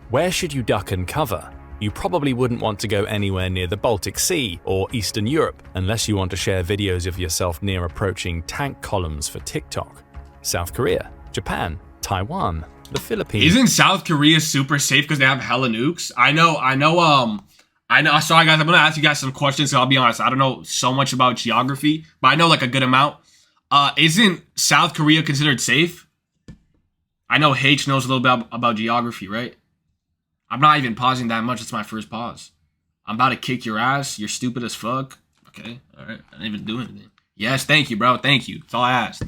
Where should you duck and cover? You probably wouldn't want to go anywhere near the Baltic Sea or Eastern Europe unless you want to share videos of yourself near approaching tank columns for TikTok. South Korea, Japan, Taiwan, the Philippines. Isn't South Korea super safe because they have hella nukes? I know. Sorry guys, I'm gonna ask you guys some questions. So I'll be honest, I don't know so much about geography, but I know like a good amount. Isn't South Korea considered safe? I know H knows a little bit about geography, right? I'm not even pausing that much. It's my first pause. I'm about to kick your ass. You're stupid as fuck. Okay, all right. I didn't even do anything. Yes, thank you, bro. Thank you. That's all I asked.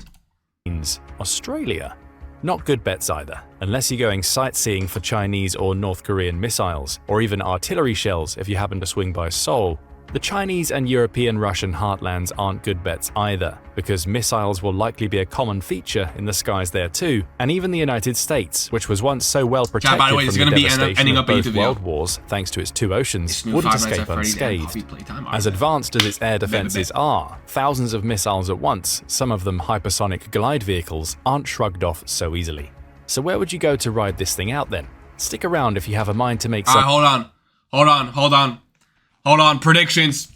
Australia. Not good bets either, unless you're going sightseeing for Chinese or North Korean missiles, or even artillery shells if you happen to swing by Seoul. The Chinese and European Russian heartlands aren't good bets either, because missiles will likely be a common feature in the skies there too, and even the United States, which was once so well protected from the devastation of both world wars thanks to its two oceans, wouldn't escape unscathed. As advanced as its air defenses are, thousands of missiles at once, some of them hypersonic glide vehicles, aren't shrugged off so easily. So where would you go to ride this thing out then? Stick around if you have a mind to make some— Hold on, predictions.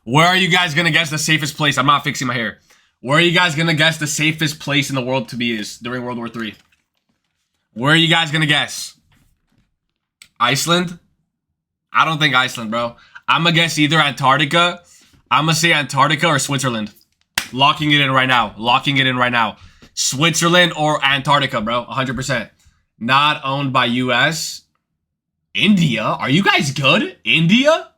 Where are you guys gonna guess the safest place? I'm not fixing my hair. Where are you guys gonna guess the safest place in the world to be is during World War III? Where are you guys gonna guess? Iceland? I don't think Iceland, bro. I'm gonna guess either Antarctica. I'm gonna say Antarctica or Switzerland. Locking it in right now. Switzerland or Antarctica, bro. 100%. Not owned by US. India? Are you guys good? India?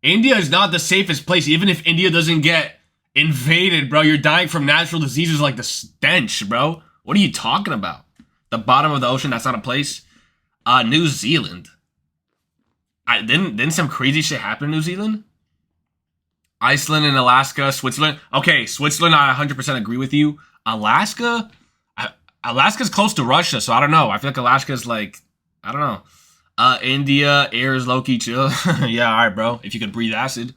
India is not the safest place. Even if India doesn't get invaded, bro, you're dying from natural diseases like the stench, bro. What are you talking about? The bottom of the ocean, that's not a place. New Zealand. Didn't some crazy shit happen in New Zealand? Iceland and Alaska, Switzerland. Okay, Switzerland, I 100% agree with you. Alaska's close to Russia, so I don't know. I feel like Alaska's like, I don't know. India, air is low-key chill. Yeah, all right, bro. If you could breathe acid.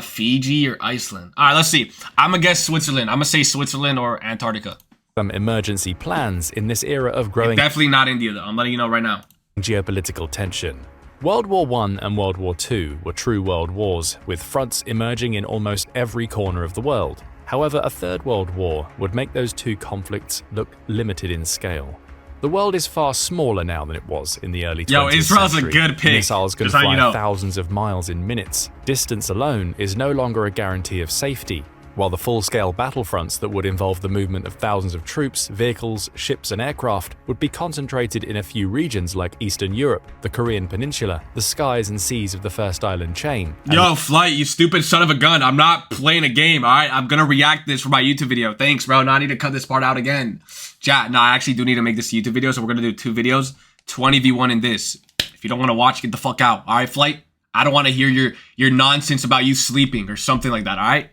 Fiji or Iceland. All right, let's see. I'm going to guess Switzerland. I'm going to say Switzerland or Antarctica. Some emergency plans in this era of growing— Definitely not India, though. I'm letting you know right now. Geopolitical tension. World War I and World War II were true world wars, with fronts emerging in almost every corner of the world. However, a third world war would make those two conflicts look limited in scale. The world is far smaller now than it was in the early 20th century. Israel's a good pick. Missiles can fly thousands of miles in minutes. Distance alone is no longer a guarantee of safety, while the full-scale battlefronts that would involve the movement of thousands of troops, vehicles, ships and aircraft would be concentrated in a few regions like Eastern Europe, the Korean Peninsula, the skies and seas of the first island chain. Yo, Flight, you stupid son of a gun. I'm not playing a game, alright? I'm gonna react to this for my YouTube video. Thanks, bro. Now I need to cut this part out again. Chat, no, I actually do need to make this YouTube video, so we're gonna do 2 videos. 20v1 in this. If you don't want to watch, get the fuck out. Alright, Flight? I don't want to hear your nonsense about you sleeping or something like that, alright?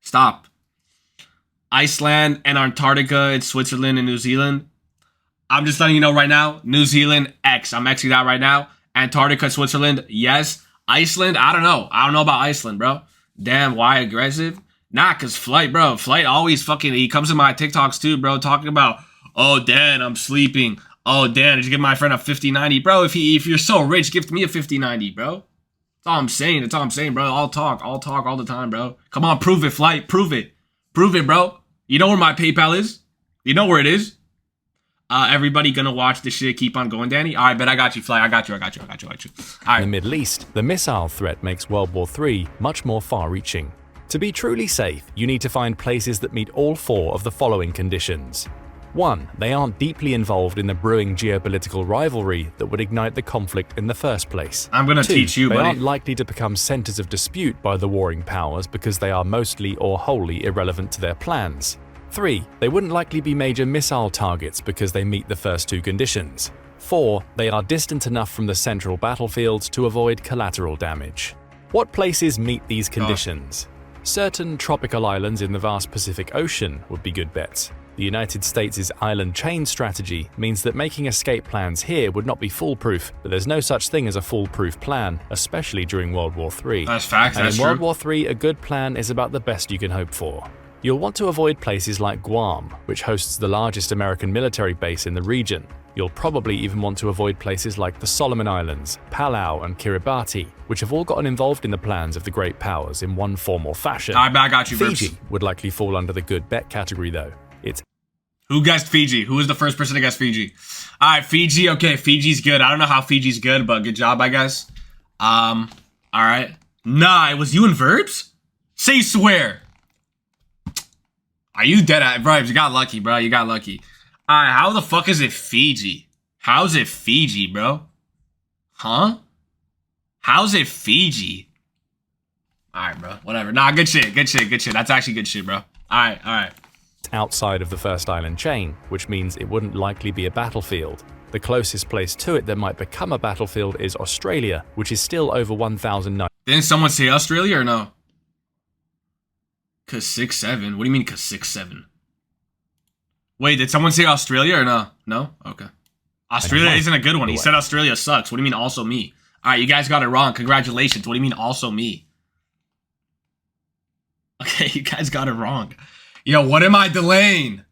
Stop. Iceland and Antarctica and Switzerland and New Zealand. I'm just letting you know right now. New Zealand, X. I'm Xing that right now. Antarctica, Switzerland, yes. Iceland, I don't know. I don't know about Iceland, bro. Damn, why aggressive? Nah, because Flight, bro. Flight always fucking, he comes in my TikToks too, bro, talking about, oh, Dan, I'm sleeping. Oh, Dan, did you give my friend a 5090? Bro, if you're so rich, gift me a 5090, bro. That's all I'm saying. That's all I'm saying, bro. I'll talk all the time, bro. Come on, prove it, Flight. Prove it. Prove it, bro. You know where my PayPal is? You know where it is? Everybody gonna watch this shit keep on going, Danny? All right, bet I got you, Flight. I got you. All right. In the Middle East, the missile threat makes World War III much more far-reaching. To be truly safe, you need to find places that meet all 4 of the following conditions. 1. They aren't deeply involved in the brewing geopolitical rivalry that would ignite the conflict in the first place. I'm gonna teach you, buddy. They aren't likely to become centers of dispute by the warring powers because they are mostly or wholly irrelevant to their plans. 3. They wouldn't likely be major missile targets because they meet the first 2 conditions. 4. They are distant enough from the central battlefield to avoid collateral damage. What places meet these conditions? Certain tropical islands in the vast Pacific Ocean would be good bets. The United States' island chain strategy means that making escape plans here would not be foolproof, but there's no such thing as a foolproof plan, especially during World War III. That's facts, and that's in World true. War III, a good plan is about the best you can hope for. You'll want to avoid places like Guam, which hosts the largest American military base in the region. You'll probably even want to avoid places like the Solomon Islands, Palau, and Kiribati, which have all gotten involved in the plans of the great powers in one form or fashion. Alright, I got you, Fiji Verbs. would likely fall under the good bet category though. It's Who guessed Fiji? Who was the first person to guess Fiji? Alright, Fiji. Okay, Fiji's good. I don't know how Fiji's good, but good job, I guess. Alright. Nah, it was you and Verbs? Say you swear. Are you dead at Verbs? You got lucky, bro. You got lucky. Alright, how the fuck is it Fiji? How's it Fiji, bro? Huh? How's it Fiji? Alright, bro. Whatever. Nah, good shit. Good shit. Good shit. That's actually good shit, bro. Alright, alright. outside of the first island chain, which means it wouldn't likely be a battlefield. The closest place to it that might become a battlefield is Australia, which is still over 1,009. Didn't someone say Australia or no? Cause 6'7". What do you mean cause 6'7"? Wait, did someone say Australia or no? No? Okay. Australia isn't a good one. He said Australia sucks. What do you mean also me? Alright, you guys got it wrong. Congratulations. What do you mean also me? Okay, you guys got it wrong. Yo, what am I delaying?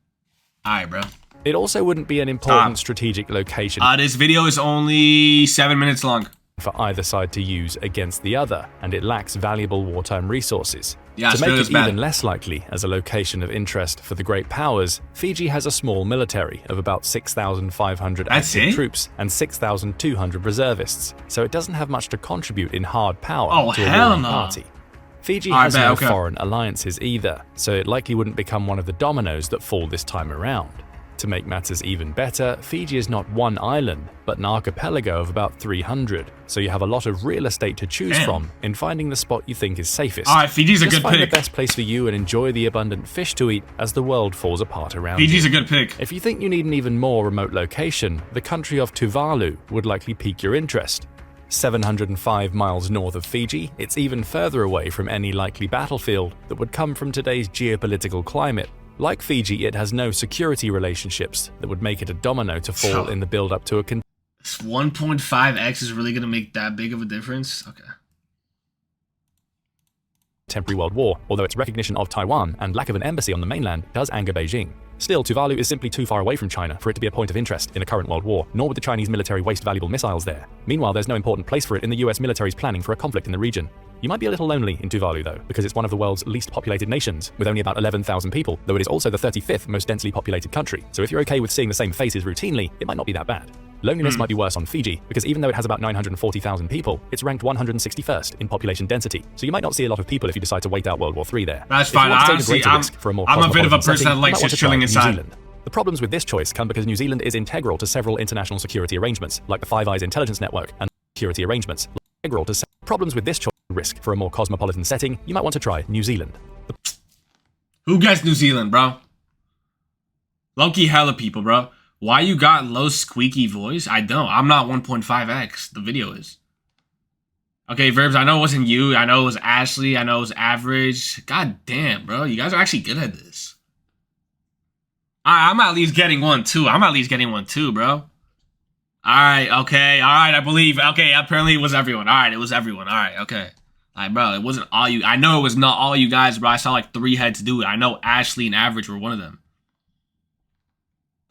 Alright, bro. It also wouldn't be an important strategic location This video is only 7 minutes long. for either side to use against the other, and it lacks valuable wartime resources. Yeah, to make Australia's it bad. even less likely as a location of interest for the great powers, Fiji has a small military of about 6,500 That's active it? troops and 6,200 reservists, so it doesn't have much to contribute in hard power Oh, to a hell ruling no. party. Fiji I has bet, no okay. foreign alliances either, so it likely wouldn't become one of the dominoes that fall this time around. To make matters even better, Fiji is not one island, but an archipelago of about 300, so you have a lot of real estate to choose from in finding the spot you think is safest. Alright, Fiji's a Just good find pick. the best place for you and enjoy the abundant fish to eat as the world falls apart around Fiji's you. a good pick. If you think you need an even more remote location, the country of Tuvalu would likely pique your interest. 705 miles north of Fiji, it's even further away from any likely battlefield that would come from today's geopolitical climate. Like Fiji, it has no security relationships that would make it a domino to fall in the build-up to a This 1.5x is really gonna make that big of a difference? Okay. contemporary world war, although its recognition of Taiwan and lack of an embassy on the mainland does anger Beijing. Still, Tuvalu is simply too far away from China for it to be a point of interest in a current world war, nor would the Chinese military waste valuable missiles there. Meanwhile, there's no important place for it in the US military's planning for a conflict in the region. You might be a little lonely in Tuvalu though, because it's one of the world's least populated nations, with only about 11,000 people, though it is also the 35th most densely populated country. So if you're okay with seeing the same faces routinely, it might not be that bad. Loneliness might be worse on Fiji, because even though it has about 940,000 people, it's ranked 161st in population density, so you might not see a lot of people if you decide to wait out World War III there. That's If you fine. want to take a Honestly, greater risk for a more I'm a bit of a cosmopolitan person setting, that likes you might want just to try chilling New inside. Zealand. The problems with this choice come because New Zealand is integral to several international security arrangements, like the Five Eyes intelligence network, and security arrangements. Integral to problems with this choice risk for a more cosmopolitan setting, you might want to try New Zealand. Who guessed New Zealand, bro? Low-key hella people, bro. Why you got low squeaky voice? I don't. I'm not 1.5x. The video is. Okay, Verbs, I know it wasn't you. I know it was Ashley. I know it was Average. God damn, bro. You guys are actually good at this. I'm at least getting one, too. Bro. Alright, okay. Alright, I believe. Okay, apparently it was everyone. Alright, it was everyone. Alright, okay. Alright, bro, it wasn't all you. I know it was not all you guys, bro. I saw like 3 heads do it. I know Ashley and Average were one of them.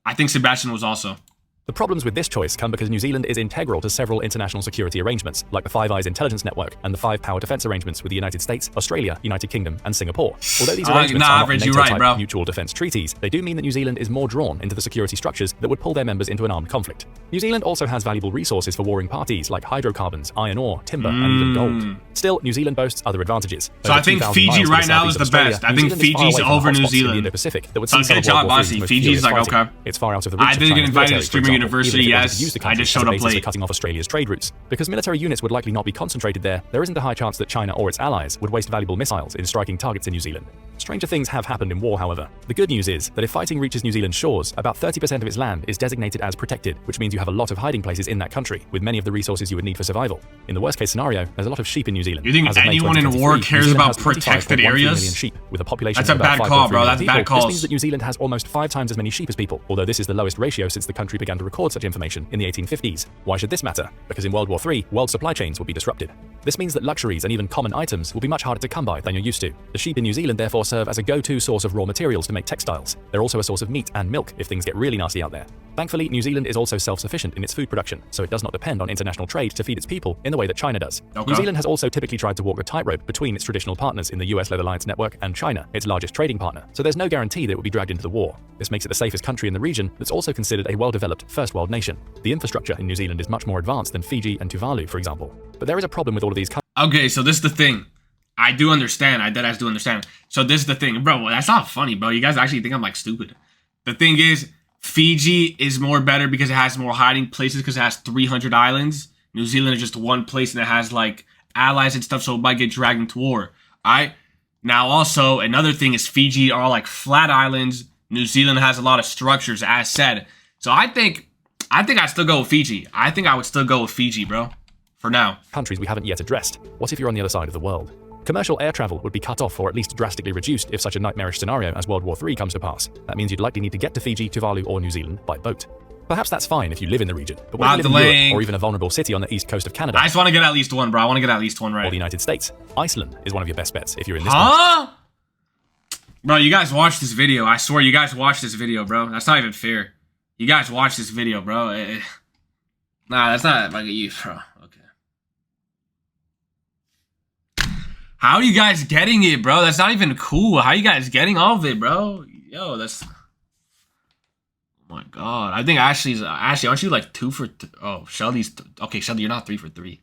I think Sebastian was also. The problems with this choice come because New Zealand is integral to several international security arrangements, like the Five Eyes intelligence network and the Five Power defense arrangements with the United States, Australia, United Kingdom, and Singapore. Although these arrangements are not Average, you're NATO-type right, bro. mutual defense treaties, they do mean that New Zealand is more drawn into the security structures that would pull their members into an armed conflict. New Zealand also has valuable resources for warring parties like hydrocarbons, iron ore, timber, and even gold. Still, New Zealand boasts other advantages. So I think Fiji right now is the best. I think Fiji's over New Zealand. Pacific that would So good job, honestly. Fiji's like, okay. It's far out of the reach I of didn't get China's invited to military, for Streamer example, University, even if it yes. could use the I country just as a showed up basis for late. cutting off Australia's trade routes. Because military units would likely not be concentrated there, there isn't a high chance that China or its allies would waste valuable missiles in striking targets in New Zealand. Stranger things have happened in war, however. The good news is that if fighting reaches New Zealand's shores, about 30% of its land is designated as protected, which means you have a lot of hiding places in that country, with many of the resources you would need for survival. In the worst-case scenario, there's a lot of sheep in New Zealand. You think As of May anyone in 2023, war New cares Zealand about has protected 25.13 areas? million sheep, with a population That's of a about bad 5.3 call, bro. million That's people. bad calls. This means that New Zealand has almost 5 times as many sheep as people, although this is the lowest ratio since the country began to record such information in the 1850s. Why should this matter? Because in World War III, world supply chains would be disrupted. This means that luxuries and even common items will be much harder to come by than you're used to. The sheep in New Zealand therefore serve serve as a go-to source of raw materials to make textiles. They're also a source of meat and milk if things get really nasty out there. Thankfully, New Zealand is also self-sufficient in its food production, so it does not depend on international trade to feed its people in the way that China does. Okay. New Zealand has also typically tried to walk the tightrope between its traditional partners in the US-led alliance network and China, its largest trading partner, so there's no guarantee that it will be dragged into the war. This makes it the safest country in the region that's also considered a well-developed first world nation. The infrastructure in New Zealand is much more advanced than Fiji and Tuvalu, for example. But there is a problem with all of these countries. Okay, so this is the thing. I do understand. I deadass do understand. So this is the thing. Bro, that's not funny, bro. You guys actually think I'm like stupid. The thing is, Fiji is more better because it has more hiding places because it has 300 islands. New Zealand is just one place and it has like allies and stuff, so it might get dragged into war. Alright? Now also, another thing is Fiji are all like flat islands. New Zealand has a lot of structures, as said. So I think I'd still go with Fiji. I think I would still go with Fiji, bro. For now. Countries we haven't yet addressed. What if you're on the other side of the world? Commercial air travel would be cut off or at least drastically reduced if such a nightmarish scenario as World War III comes to pass. That means you'd likely need to get to Fiji, Tuvalu, or New Zealand by boat. Perhaps that's fine if you live in the region, but when you live in Europe or even a vulnerable city on the east coast of Canada, I just want to get at least one, bro. I want to get at least one right. Or the United States, Iceland is one of your best bets if you're in this Huh? Bro, you guys watch this video. I swear you guys watch this video, bro. That's not even fair. You guys watch this video, bro. Nah, that's not like you, bro. How are you guys getting it, bro? That's not even cool. How are you guys getting all of it, bro? Yo, that's... Oh my god. I think Ashley, aren't you like 2 for... Oh, Shelly's... Okay, Shelly, you're not 3 for 3.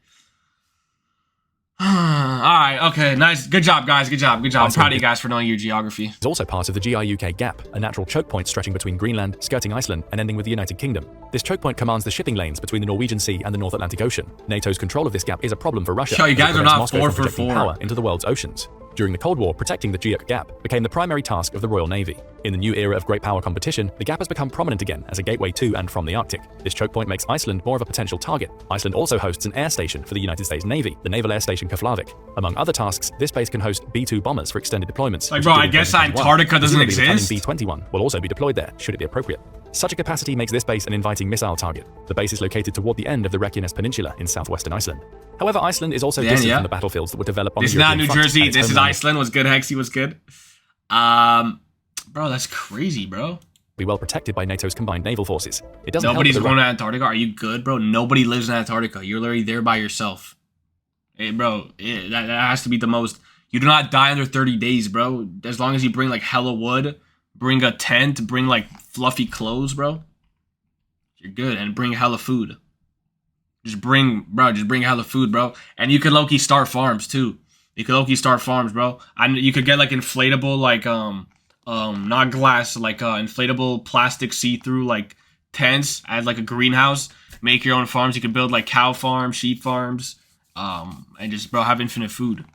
Alright, okay, nice. Good job, guys. Good job. I'm proud of you guys for knowing your geography. It's also part of the GI-UK Gap, a natural choke point stretching between Greenland, skirting Iceland, and ending with the United Kingdom. This choke point commands the shipping lanes between the Norwegian Sea and the North Atlantic Ocean. NATO's control of this gap is a problem for Russia. Yo, you guys are not 4 for 4. Power into the world's oceans. During the Cold War, protecting the GI Gap became the primary task of the Royal Navy. In the new era of great power competition, the gap has become prominent again as a gateway to and from the Arctic. This choke point makes Iceland more of a potential target. Iceland also hosts an air station for the United States Navy, the Naval Air Station Keflavik. Among other tasks, this base can host B-2 bombers for extended deployments. Like, bro, I guess Antarctica doesn't exist? B-21 will also be deployed there, should it be appropriate. Such a capacity makes this base an inviting missile target. The base is located toward the end of the Reykjanes Peninsula in southwestern Iceland. However, Iceland is also distant from the battlefields that would develop on the European front. This is not New Jersey, this is Iceland. What's good, Hexy? What's good? Bro, that's crazy, bro. Be well protected by NATO's combined naval forces. It doesn't Nobody's going to Antarctica. Are you good, bro? Nobody lives in Antarctica. You're literally there by yourself. Hey, bro, that has to be the most... You do not die under 30 days, bro. As long as you bring, like, hella wood, bring a tent, bring, like, fluffy clothes, bro. You're good. And bring hella food. Just bring hella food, bro. And you could low-key start farms, too. You could low-key start farms, bro. And you could get, like, inflatable, like, not glass, like, inflatable plastic see-through, like, tents. Add, like, a greenhouse. Make your own farms. You could build, like, cow farms, sheep farms. And just, bro, have infinite food.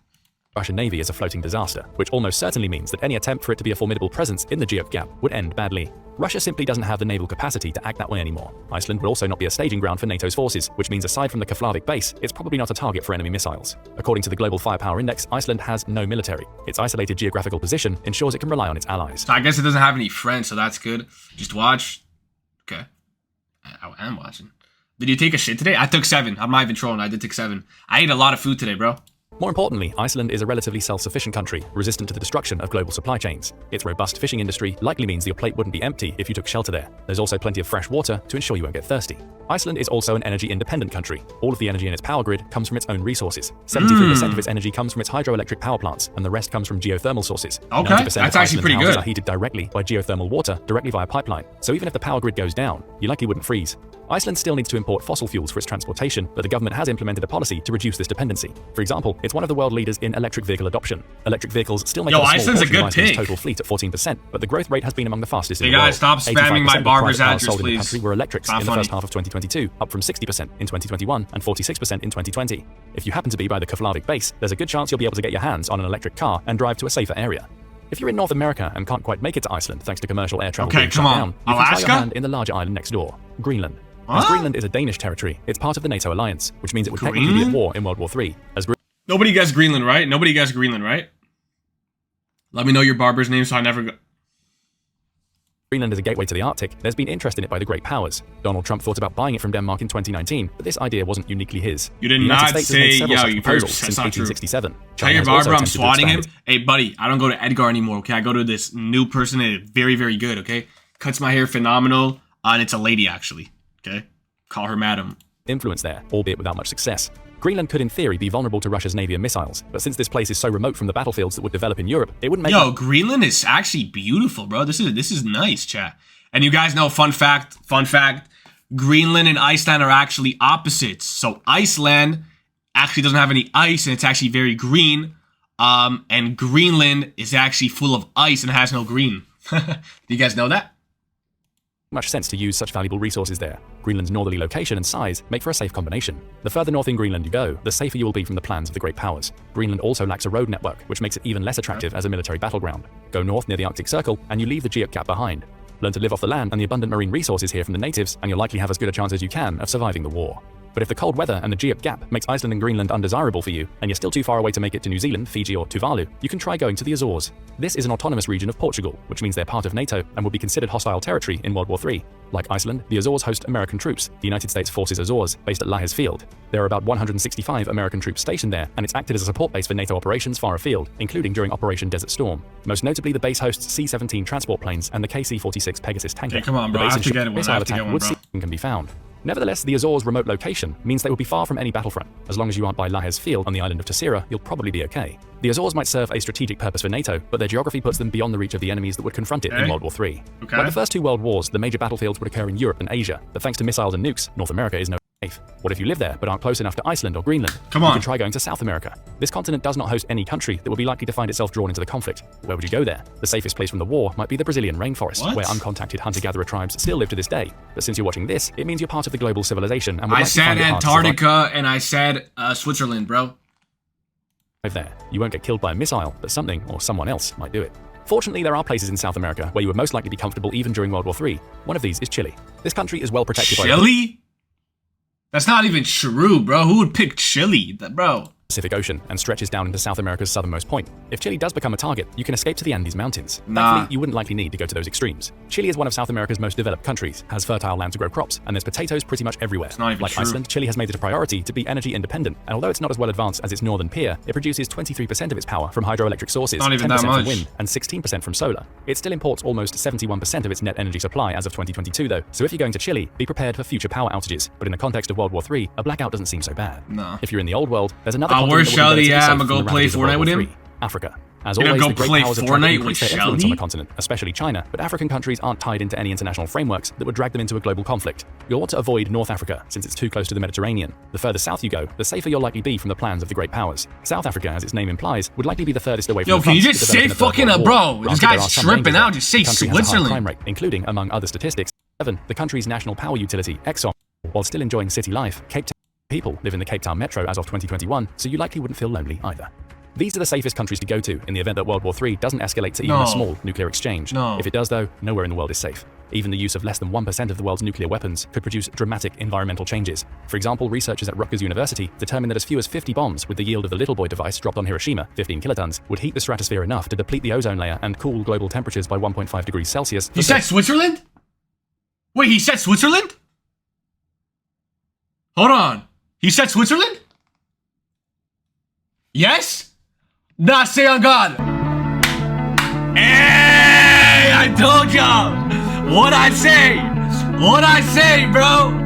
Russian Navy is a floating disaster, which almost certainly means that any attempt for it to be a formidable presence in the Geoff Gap would end badly. Russia simply doesn't have the naval capacity to act that way anymore. Iceland would also not be a staging ground for NATO's forces, which means aside from the Keflavik base, it's probably not a target for enemy missiles. According to the Global Firepower Index, Iceland has no military. Its isolated geographical position ensures it can rely on its allies. So I guess it doesn't have any friends, so that's good. Just watch. Okay. I am watching. Did you take a shit today? I took 7. I'm not even trolling. I did take 7. I ate a lot of food today, bro. More importantly, Iceland is a relatively self-sufficient country, resistant to the destruction of global supply chains. Its robust fishing industry likely means your plate wouldn't be empty if you took shelter there. There's also plenty of fresh water to ensure you won't get thirsty. Iceland is also an energy-independent country. All of the energy in its power grid comes from its own resources. 73% of its energy comes from its hydroelectric power plants, and the rest comes from geothermal sources. Okay, that's actually pretty good. Houses are heated directly by geothermal water, directly via pipeline. So even if the power grid goes down, you likely wouldn't freeze. Iceland still needs to import fossil fuels for its transportation, but the government has implemented a policy to reduce this dependency. For example, it's one of the world leaders in electric vehicle adoption. Electric vehicles still make up a small portion of Iceland's total fleet at 14%, but the growth rate has been among the fastest in the world. Hey guys, stop spamming my barber's address, please. In the country were electrics in the first half of 2022, up from 60% in 2021 and 46% in 2020. If you happen to be by the Keflavik base, there's a good chance you'll be able to get your hands on an electric car and drive to a safer area. If you're in North America and can't quite make it to Iceland thanks to commercial air travel being shut down, you can try your hand in the larger island next door, Greenland. As Greenland is a Danish territory, it's part of the NATO alliance, which means it would technically be at war in World War III. Nobody guessed Greenland, right? Nobody guessed Greenland, right? Let me know your barber's name so I never go... Greenland is a gateway to the Arctic. There's been interest in it by the great powers. Donald Trump thought about buying it from Denmark in 2019, but this idea wasn't uniquely his. You did The United not States has say, made several yo, such you proposals perps. since That's not true. 1867. Tell China your has also barber I'm attempted to swatting him. expand Hey, buddy, I don't go to Edgar anymore, okay? I go to this new person and very, very good, okay? Cuts my hair phenomenal, and it's a lady, actually, okay? Call her madam. influence there, albeit without much success. Greenland could in theory be vulnerable to Russia's navy and missiles, but since this place is so remote from the battlefields that would develop in Europe, it wouldn't make... Yo, Greenland is actually beautiful, bro. This is nice, chat. And you guys know, fun fact, Greenland and Iceland are actually opposites. So Iceland actually doesn't have any ice, and it's actually very green. And Greenland is actually full of ice and has no green. Do you guys know that? much sense to use such valuable resources there. Greenland's northerly location and size make for a safe combination. The further north in Greenland you go, the safer you will be from the plans of the great powers. Greenland also lacks a road network, which makes it even less attractive as a military battleground. Go north near the Arctic Circle, and you leave the Geoc Gap behind. Learn to live off the land and the abundant marine resources here from the natives, and you'll likely have as good a chance as you can of surviving the war. But if the cold weather and the Geoc Gap makes Iceland and Greenland undesirable for you, and you're still too far away to make it to New Zealand, Fiji or Tuvalu, you can try going to the Azores. This is an autonomous region of Portugal, which means they're part of NATO and will be considered hostile territory in World War III. Like Iceland, the Azores host American troops, the United States Forces Azores, based at Lajes Field. There are about 165 American troops stationed there, and it's acted as a support base for NATO operations far afield, including during Operation Desert Storm. Most notably, the base hosts C-17 transport planes and the KC-46 Pegasus tanker. Hey, come on, bro. The I base have to get it. missile I have to attack get one, would bro. see can be found. Nevertheless, the Azores' remote location means they will be far from any battlefront. As long as you aren't by Lajes Field on the island of Terceira, you'll probably be okay. The Azores might serve a strategic purpose for NATO, but their geography puts them beyond the reach of the enemies that would confront it in World War III. Like the first two world wars, the major battlefields would occur in Europe and Asia, but thanks to missiles and nukes, North America is no safe. What if you live there but aren't close enough to Iceland or Greenland? Come on. You can try going to South America. This continent does not host any country that would be likely to find itself drawn into the conflict. Where would you go there? The safest place from the war might be the Brazilian rainforest, where uncontacted hunter-gatherer tribes still live to this day. But since you're watching this, it means you're part of the global civilization and would I likely said find it hard to survive Antarctica and I said Switzerland, bro. there. You won't get killed by a missile, but something or someone else might do it. Fortunately, there are places in South America where you would most likely be comfortable even during World War III. One of these is Chile. This country is well protected by Chile? That's not even true, bro. Who would pick Chile, bro? Pacific Ocean and stretches down into South America's southernmost point. If Chile does become a target, you can escape to the Andes Mountains. Nah. Thankfully, you wouldn't likely need to go to those extremes. Chile is one of South America's most developed countries, has fertile land to grow crops, and there's potatoes pretty much everywhere. It's not even like true. Iceland, Chile has made it a priority to be energy independent, and although it's not as well advanced as its northern peer, it produces 23% of its power from hydroelectric sources, Not even 10% that from much. wind, and 16% from solar. It still imports almost 71% of its net energy supply as of 2022 though, so if you're going to Chile, be prepared for future power outages. But in the context of World War III, a blackout doesn't seem so bad. No. If you're in the old world, there's another Oh, continent where's that will be Shelly? relatively Yeah, safe I'ma from go the play ravages of Fortnite World with War him. III. Africa. As You gonna always, go the great play powers have tried to Fortnite increase with their influence on the Shelly? continent, especially China, but African countries aren't tied into any international frameworks that would drag them into a global conflict. You'll want to avoid North Africa, since it's too close to the Mediterranean. The further south you go, the safer you'll likely be from the plans of the great powers. South Africa, as its name implies, would likely be the furthest away from Yo, the can you fronts just to develop say in the Third fucking World bro? War. This Granted, there guy's are some tripping dangers out. there. Just say The country has a high Switzerland. crime rate, including, among other statistics, 7, the country's national power utility, Exxon. While still enjoying city life, Cape Town people live in the Cape Town metro as of 2021, so you likely wouldn't feel lonely either. These are the safest countries to go to in the event that World War III doesn't escalate to even No. a small nuclear exchange. No. If it does though, nowhere in the world is safe. Even the use of less than 1% of the world's nuclear weapons could produce dramatic environmental changes. For example, researchers at Rutgers University determined that as few as 50 bombs with the yield of the Little Boy device dropped on Hiroshima, 15 kilotons, would heat the stratosphere enough to deplete the ozone layer and cool global temperatures by 1.5 degrees Celsius. He said Switzerland? Wait, he said Switzerland? Hold on. He said Switzerland? Yes? Nah, say on God. Hey, I told y'all. What I say? What I say, bro?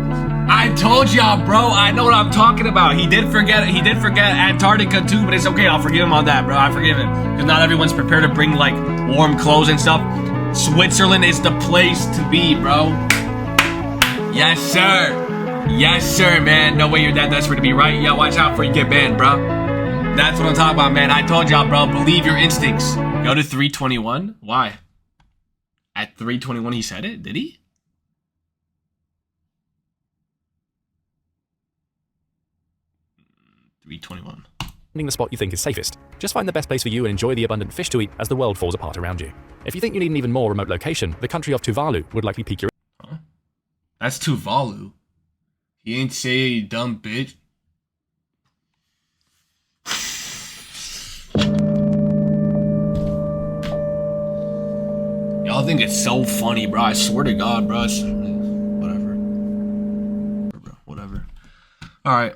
I told y'all, bro. I know what I'm talking about. He did forget Antarctica too, but it's okay. I'll forgive him on that, bro. I forgive him. Because not everyone's prepared to bring like warm clothes and stuff. Switzerland is the place to be, bro. Yes, sir. Yes, sir, man. No way you're that desperate to be right. Yeah, watch out before you get banned, bro. That's what I'm talking about, man. I told y'all, bro. Believe your instincts. Go to 321. Why? At 321 he said it? Did he? $321. Finding the spot you think is safest. Just find the best place for you and enjoy the abundant fish to eat as the world falls apart around you. If you think you need an even more remote location, the country of Tuvalu would likely pique your Huh? That's Tuvalu. He ain't say you dumb bitch. Y'all think it's so funny, bro. I swear to God, bro. Whatever. Bro, whatever. All right.